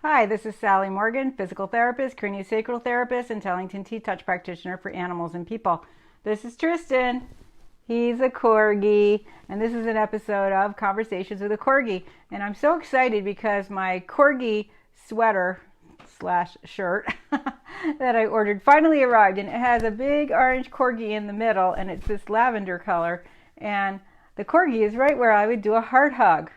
Hi, this is Sally Morgan, physical therapist, craniosacral therapist, and Tellington Tea Touch practitioner for animals and people. This is Tristan. He's a Corgi, and this is an episode of Conversations with a Corgi. And I'm so excited because my Corgi sweater slash shirt that I ordered finally arrived, and it has a big orange Corgi in the middle, and it's this lavender color. And the Corgi is right where I would do a heart hug,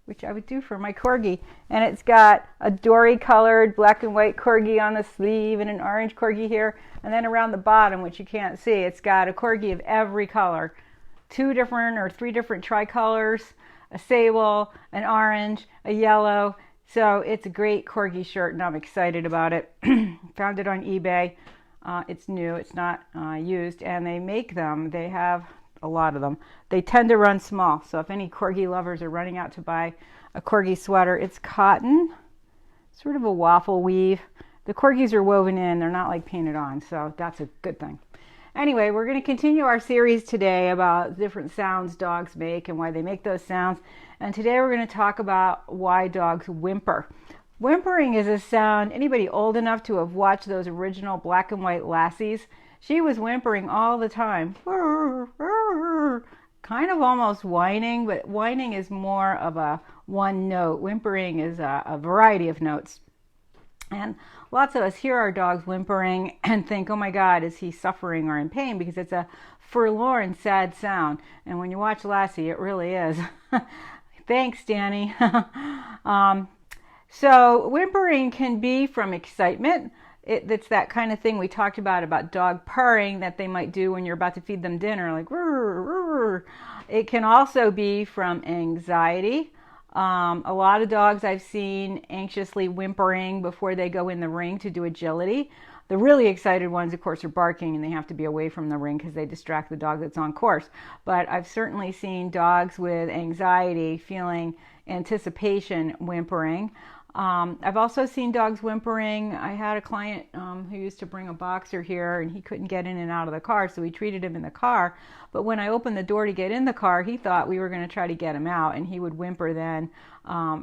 which I would do for my Corgi. And it's got a dory colored black and white Corgi on the sleeve and an orange Corgi here. And then around the bottom, which you can't see, it's got a Corgi of every color. 2 different or 3 different tricolors, a sable, an orange, a yellow. So it's a great Corgi shirt and I'm excited about it. Found it on eBay. It's new, it's not used, and they make them. They have a lot of them. They tend to run small, so if any Corgi lovers are running out to buy a Corgi sweater, it's cotton, sort of a waffle weave. The Corgis are woven in, they're not like painted on, so that's a good thing. Anyway, we're going to continue our series today about different sounds dogs make and why they make those sounds. And today we're going to talk about why dogs whimper. Whimpering is a sound, anybody old enough to have watched those original black and white Lassies, she was whimpering all the time. Kind of almost whining, but whining is more of a one note. Whimpering is a variety of notes. And lots of us hear our dogs whimpering and think, oh my God, is he suffering or in pain? Because it's a forlorn, sad sound. And when you watch Lassie, it really is. Thanks, Danny. So whimpering can be from excitement. It's that kind of thing we talked about dog purring that they might do when you're about to feed them dinner, like rrr, rrr. It can also be from anxiety. A lot of dogs I've seen anxiously whimpering before they go in the ring to do agility. The really excited ones, of course, are barking, and they have to be away from the ring because they distract the dog that's on course. But I've certainly seen dogs with anxiety feeling anticipation whimpering. I've also seen dogs whimpering. I had a client who used to bring a boxer here, and he couldn't get in and out of the car, so we treated him in the car. But when I opened the door to get in the car, he thought we were going to try to get him out, and he would whimper then,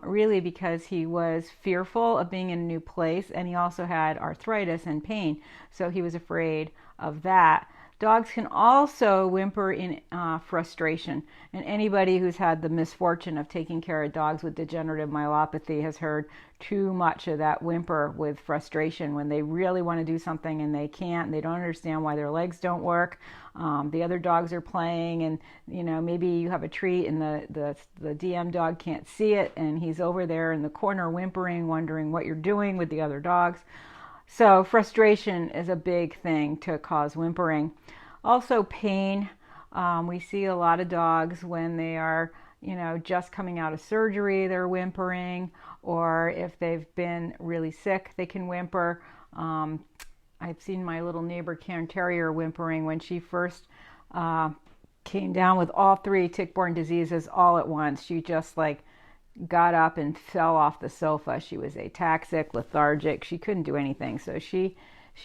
really because he was fearful of being in a new place, and he also had arthritis and pain, so he was afraid of that. Dogs can also whimper in frustration, and anybody who's had the misfortune of taking care of dogs with degenerative myelopathy has heard too much of that whimper with frustration when they really want to do something and they can't, and they don't understand why their legs don't work. The other dogs are playing, and maybe you have a treat and the DM dog can't see it, and he's over there in the corner whimpering, wondering what you're doing with the other dogs. So frustration is a big thing to cause whimpering. Also pain. We see a lot of dogs when they are, just coming out of surgery, they're whimpering, or if they've been really sick, they can whimper. I've seen my little neighbor Cairn Terrier whimpering when she first came down with all 3 tick-borne diseases all at once. She just got up and fell off the sofa. She was ataxic, lethargic. She couldn't do anything. So she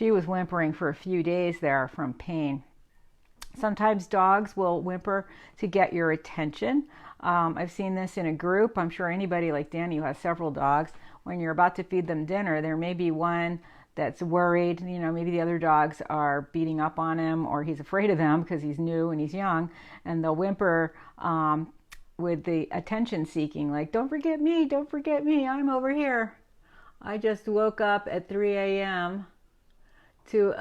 was whimpering for a few days there from pain. Sometimes dogs will whimper to get your attention. I've seen this in a group. I'm sure anybody like Danny who has several dogs, when you're about to feed them dinner, there may be one that's worried. Maybe the other dogs are beating up on him, or he's afraid of them because he's new and he's young, and they'll whimper with the attention seeking, like, don't forget me, I'm over here. I just woke up at 3 a.m. to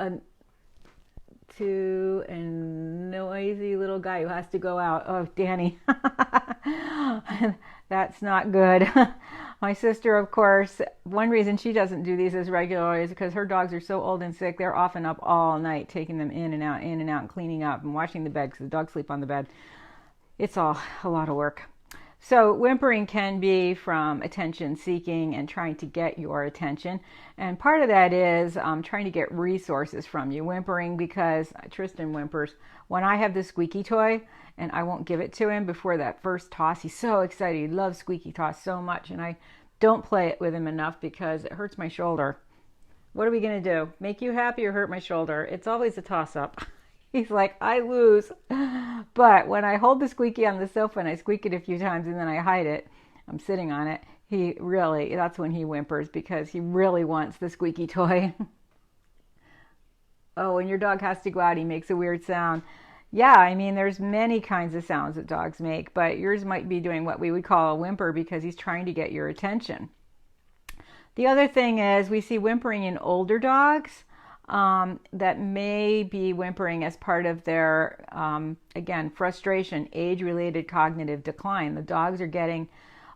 a noisy little guy who has to go out. Oh, Danny. That's not good. My sister, of course, one reason she doesn't do these as regularly is because her dogs are so old and sick, they're often up all night taking them in and out, and cleaning up and washing the bed because the dogs sleep on the bed. It's all a lot of work. So whimpering can be from attention seeking and trying to get your attention. And part of that is trying to get resources from you. Whimpering because Tristan whimpers when I have the squeaky toy and I won't give it to him before that first toss. He's so excited. He loves squeaky toss so much, and I don't play it with him enough because it hurts my shoulder. What are we going to do? Make you happy or hurt my shoulder? It's always a toss-up. He's like, I lose. But when I hold the squeaky on the sofa and I squeak it a few times and then I hide it, I'm sitting on it, That's when he whimpers because he really wants the squeaky toy. Oh, and your dog has to go out, he makes a weird sound. Yeah, I mean, there's many kinds of sounds that dogs make, but yours might be doing what we would call a whimper because he's trying to get your attention. The other thing is we see whimpering in older dogs that may be whimpering as part of their, again, frustration, age-related cognitive decline. The dogs are getting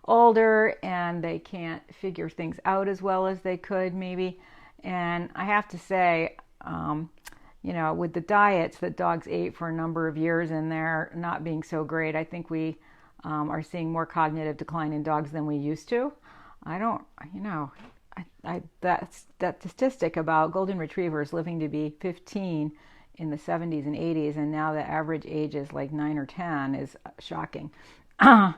older and they can't figure things out as well as they could maybe. And I have to say, with the diets that dogs ate for a number of years and they're not being so great, I think we are seeing more cognitive decline in dogs than we used to. That statistic about golden retrievers living to be 15 in the 70s and 80s, and now the average age is like 9 or 10 is shocking. I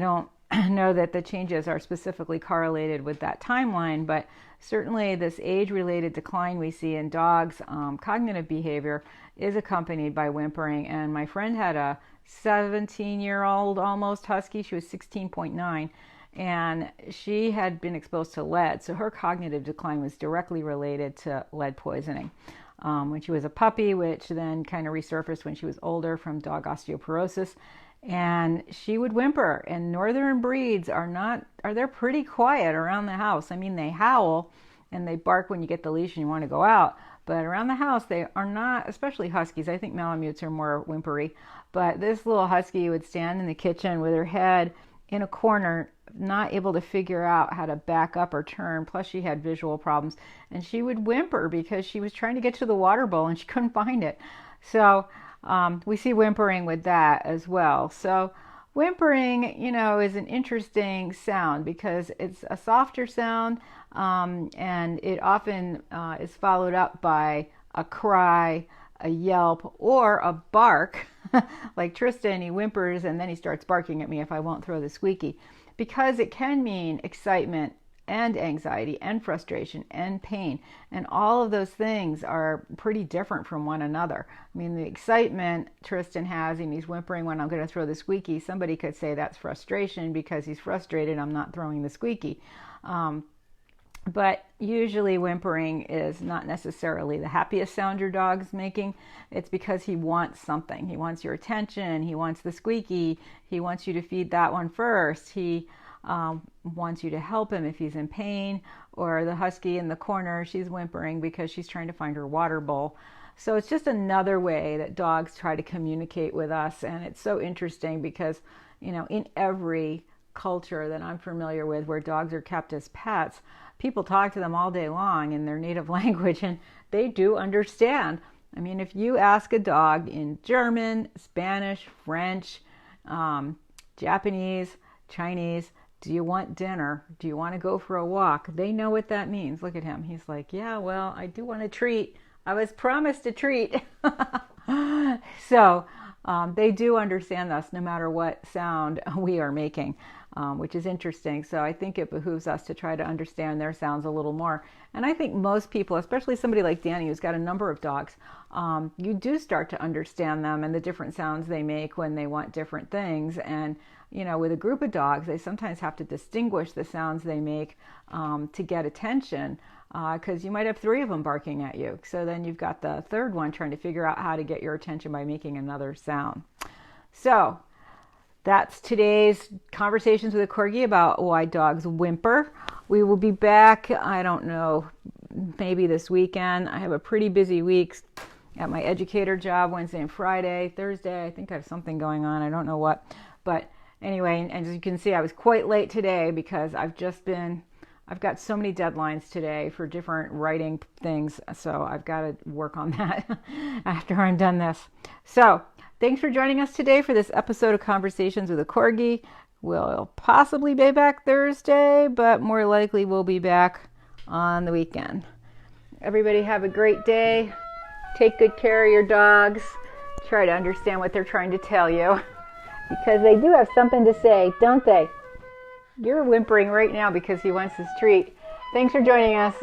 don't know that the changes are specifically correlated with that timeline, but certainly this age-related decline we see in dogs' cognitive behavior is accompanied by whimpering. And my friend had a 17-year-old almost husky. She was 16.9, and she had been exposed to lead. So her cognitive decline was directly related to lead poisoning when she was a puppy, which then kind of resurfaced when she was older from dog osteoporosis. And she would whimper, and northern breeds they're pretty quiet around the house. I mean, they howl and they bark when you get the leash and you want to go out, but around the house they are not, especially huskies. I think Malamutes are more whimpery, but this little husky would stand in the kitchen with her head in a corner, not able to figure out how to back up or turn. Plus she had visual problems, and she would whimper because she was trying to get to the water bowl and she couldn't find it. So we see whimpering with that as well. So whimpering, is an interesting sound because it's a softer sound, and it often is followed up by a cry, a yelp, or a bark. Like Tristan, he whimpers and then he starts barking at me if I won't throw the squeaky, because it can mean excitement and anxiety and frustration and pain. And all of those things are pretty different from one another. I mean, the excitement Tristan has, and he's whimpering when I'm going to throw the squeaky, somebody could say that's frustration because he's frustrated I'm not throwing the squeaky. But usually whimpering is not necessarily the happiest sound your dog's making. It's because he wants something. He wants your attention. He wants the squeaky. He wants you to feed that one first. He wants you to help him if he's in pain. Or the husky in the corner, she's whimpering because she's trying to find her water bowl. So it's just another way that dogs try to communicate with us. And it's so interesting because, in every culture that I'm familiar with where dogs are kept as pets, people talk to them all day long in their native language, and they do understand. I mean, if you ask a dog in German, Spanish, French, Japanese, Chinese, do you want dinner? Do you want to go for a walk? They know what that means. Look at him. He's like, yeah, well, I do want a treat. I was promised a treat. So they do understand us no matter what sound we are making, which is interesting. So I think it behooves us to try to understand their sounds a little more. And I think most people, especially somebody like Danny who's got a number of dogs, you do start to understand them and the different sounds they make when they want different things. And with a group of dogs, they sometimes have to distinguish the sounds they make to get attention, because you might have 3 of them barking at you. So then you've got the third one trying to figure out how to get your attention by making another sound. So that's today's Conversations with a Corgi about why dogs whimper. We will be back, I don't know, maybe this weekend. I have a pretty busy week at my educator job Wednesday and Friday. Thursday, I think I have something going on. I don't know what. But anyway, and as you can see, I was quite late today because I've got so many deadlines today for different writing things. So I've got to work on that after I'm done this. So thanks for joining us today for this episode of Conversations with a Corgi. We'll possibly be back Thursday, but more likely we'll be back on the weekend. Everybody have a great day. Take good care of your dogs. Try to understand what they're trying to tell you, because they do have something to say, don't they? You're whimpering right now because he wants his treat. Thanks for joining us.